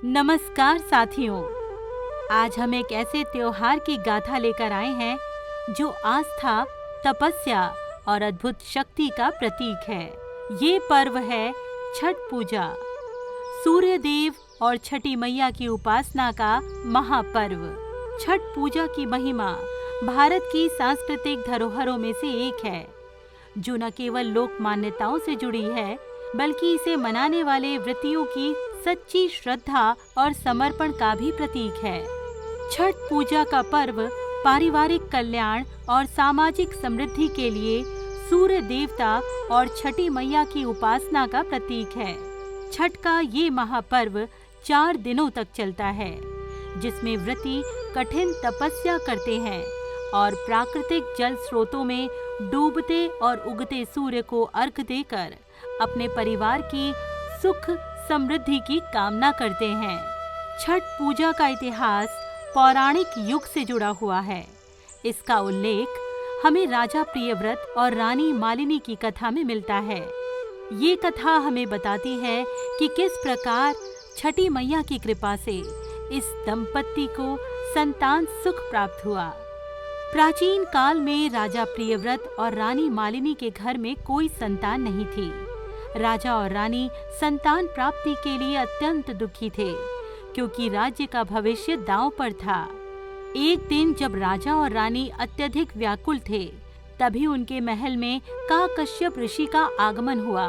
नमस्कार साथियों, आज हम एक ऐसे त्योहार की गाथा लेकर आए हैं जो आस्था, तपस्या और अद्भुत शक्ति का प्रतीक है। ये पर्व है छठ पूजा, सूर्य देव और छठी मैया की उपासना का महापर्व। छठ पूजा की महिमा भारत की सांस्कृतिक धरोहरों में से एक है, जो न केवल लोक मान्यताओं से जुड़ी है, बल्कि इसे मनाने वाले व्रतियों की सच्ची श्रद्धा और समर्पण का भी प्रतीक है। छठ पूजा का पर्व पारिवारिक कल्याण और सामाजिक समृद्धि के लिए सूर्य देवता और छठी मैया की उपासना का प्रतीक है। छठ का ये महापर्व 4 दिनों तक चलता है, जिसमें व्रती कठिन तपस्या करते हैं और प्राकृतिक जल स्रोतों में डूबते और उगते सूर्य को अर्घ देकर अपने परिवार की सुख समृद्धि की कामना करते हैं। छठ पूजा का इतिहास पौराणिक युग से जुड़ा हुआ है। इसका उल्लेख हमें राजा प्रियव्रत और रानी मालिनी की कथा में मिलता है। ये कथा हमें बताती है कि किस प्रकार छठी मैया की कृपा से इस दंपत्ति को संतान सुख प्राप्त हुआ। प्राचीन काल में राजा प्रियव्रत और रानी मालिनी के घर में कोई संतान नहीं थी। राजा और रानी संतान प्राप्ति के लिए अत्यंत दुखी थे, क्योंकि राज्य का भविष्य दांव पर था। एक दिन जब राजा और रानी अत्यधिक व्याकुल थे, तभी उनके महल में काकश्यप ऋषि का आगमन हुआ।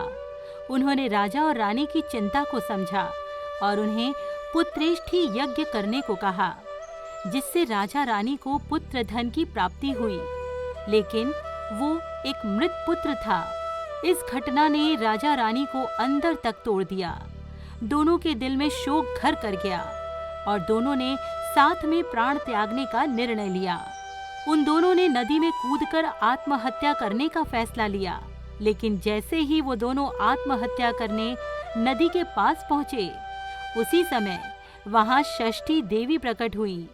उन्होंने राजा और रानी की चिंता को समझा और उन्हें पुत्रेष्ठी यज्ञ करने को कहा, जिससे राजा रानी को पुत्र धन की प्राप्ति हुई। लेकिन वो एक मृत पुत्र था। इस घटना ने राजा रानी को अंदर तक तोड़ दिया। दोनों के दिल में शोक घर कर गया और दोनों ने साथ में प्राण त्यागने का निर्णय लिया। उन दोनों ने नदी में कूदकर आत्महत्या करने का फैसला लिया। लेकिन जैसे ही वो दोनों आत्महत्या करने नदी के पास पहुंचे, उसी समय वहां षष्ठी देवी प्रकट हुई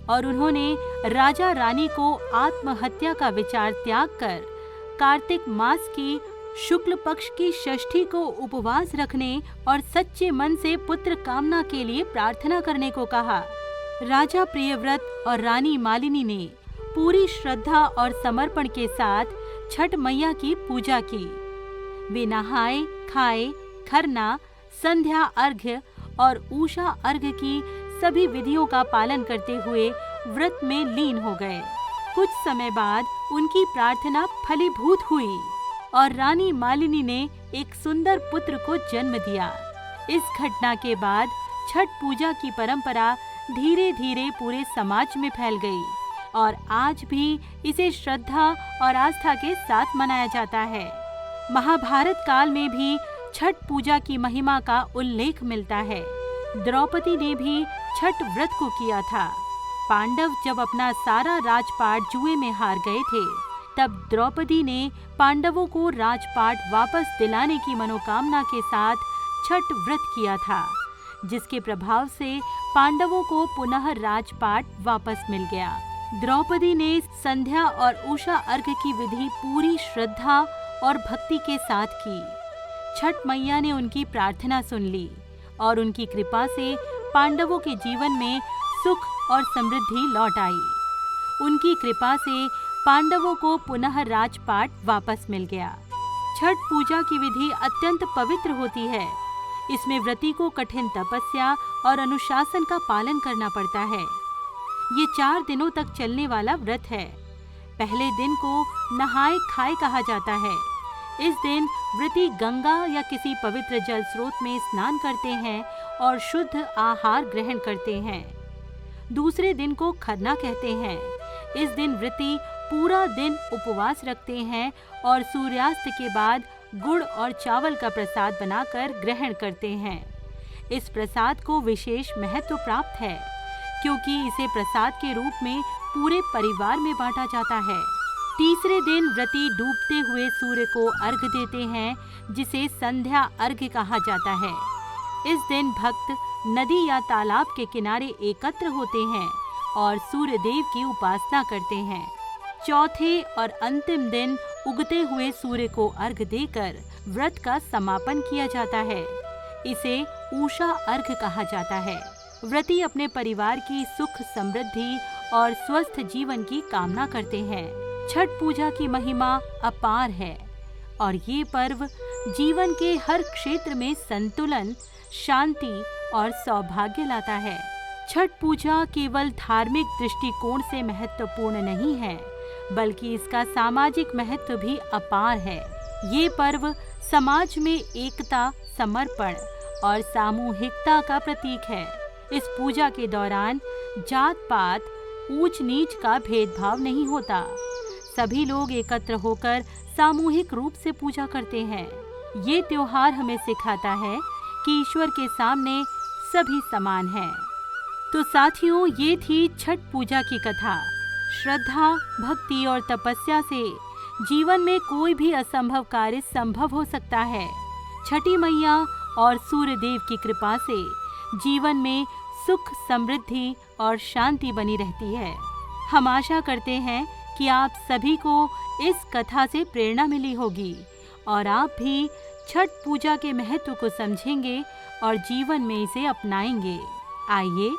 और उन्होंने राजा रानी को आत्महत्या का विचार त्याग कर कार्तिक मास की शुक्ल पक्ष की षष्ठी को उपवास रखने और सच्चे मन से पुत्र कामना के लिए प्रार्थना करने को कहा। राजा प्रियव्रत और रानी मालिनी ने पूरी श्रद्धा और समर्पण के साथ छठ मैया की पूजा की। वे नहाए खाए, खरना, संध्या अर्घ्य और उषा अर्घ्य की सभी विधियों का पालन करते हुए व्रत में लीन हो गए। कुछ समय बाद उनकी प्रार्थना फलीभूत हुई और रानी मालिनी ने एक सुंदर पुत्र को जन्म दिया। इस घटना के बाद छठ पूजा की परंपरा धीरे धीरे पूरे समाज में फैल गई और आज भी इसे श्रद्धा और आस्था के साथ मनाया जाता है। महाभारत काल में भी छठ पूजा की महिमा का उल्लेख मिलता है। द्रौपदी ने भी छठ व्रत को किया था। पांडव जब अपना सारा राजपाट जुए में हार गए थे, तब द्रौपदी ने पांडवों को राजपाट वापस दिलाने की मनोकामना के साथ छठ व्रत किया था, जिसके प्रभाव से पांडवों को पुनः राजपाट वापस मिल गया। द्रौपदी ने संध्या और उषा अर्घ्य की विधि पूरी श्रद्धा और भक्ति के साथ की। छठ मैया ने उनकी प्रार्थना सुन ली और उनकी कृपा से पांडवों के जीवन में सुख और समृद्धि लौट आई। उनकी कृपा से पांडवों को पुनः राजपाट वापस मिल गया। छठ पूजा की विधि अत्यंत पवित्र होती है। इसमें व्रती को कठिन तपस्या और अनुशासन का पालन करना पड़ता है। ये 4 दिनों तक चलने वाला व्रत है। पहले दिन को नहाए खाए कहा जाता है। इस दिन व्रती गंगा या किसी पवित्र जल स्रोत में स्नान करते हैं और शुद्ध आहार ग्रहण करते हैं। दूसरे दिन को खरना कहते हैं। इस दिन व्रती पूरा दिन उपवास रखते हैं और सूर्यास्त के बाद गुड़ और चावल का प्रसाद बनाकर ग्रहण करते हैं। इस प्रसाद को विशेष महत्व प्राप्त है, क्योंकि इसे प्रसाद के रूप में पूरे परिवार में बांटा जाता है। तीसरे दिन व्रती डूबते हुए सूर्य को अर्घ्य देते हैं, जिसे संध्या अर्घ्य कहा जाता है। इस दिन भक्त नदी या तालाब के किनारे एकत्र होते हैं और सूर्य देव की उपासना करते हैं। चौथे और अंतिम दिन उगते हुए सूर्य को अर्घ्य देकर व्रत का समापन किया जाता है। इसे उषा अर्घ्य कहा जाता है। व्रती अपने परिवार की सुख समृद्धि और स्वस्थ जीवन की कामना करते हैं। छठ पूजा की महिमा अपार है और ये पर्व जीवन के हर क्षेत्र में संतुलन, शांति और सौभाग्य लाता है। छठ पूजा केवल धार्मिक दृष्टिकोण से महत्वपूर्ण नहीं है, बल्कि इसका सामाजिक महत्व भी अपार है। ये पर्व समाज में एकता, समर्पण और सामूहिकता का प्रतीक है। इस पूजा के दौरान जात पात, ऊंच नीच का भेदभाव नहीं होता। सभी लोग एकत्र होकर सामूहिक रूप से पूजा करते हैं। ये त्योहार हमें सिखाता है कि ईश्वर के सामने सभी समान हैं। तो साथियों, ये थी छठ पूजा की कथा। श्रद्धा, भक्ति और तपस्या से जीवन में कोई भी असंभव कार्य संभव हो सकता है। छठी मैया और सूर्य देव की कृपा से जीवन में सुख, समृद्धि और शांति बनी रहती है। हम आशा करते हैं कि आप सभी को इस कथा से प्रेरणा मिली होगी और आप भी छठ पूजा के महत्व को समझेंगे और जीवन में इसे अपनाएंगे। आइए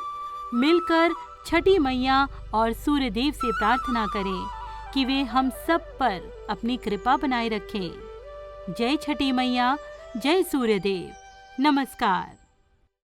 मिलकर छठी मैया और सूर्य देव से प्रार्थना करें कि वे हम सब पर अपनी कृपा बनाए रखें। जय छठी मैया, जय सूर्य देव। नमस्कार।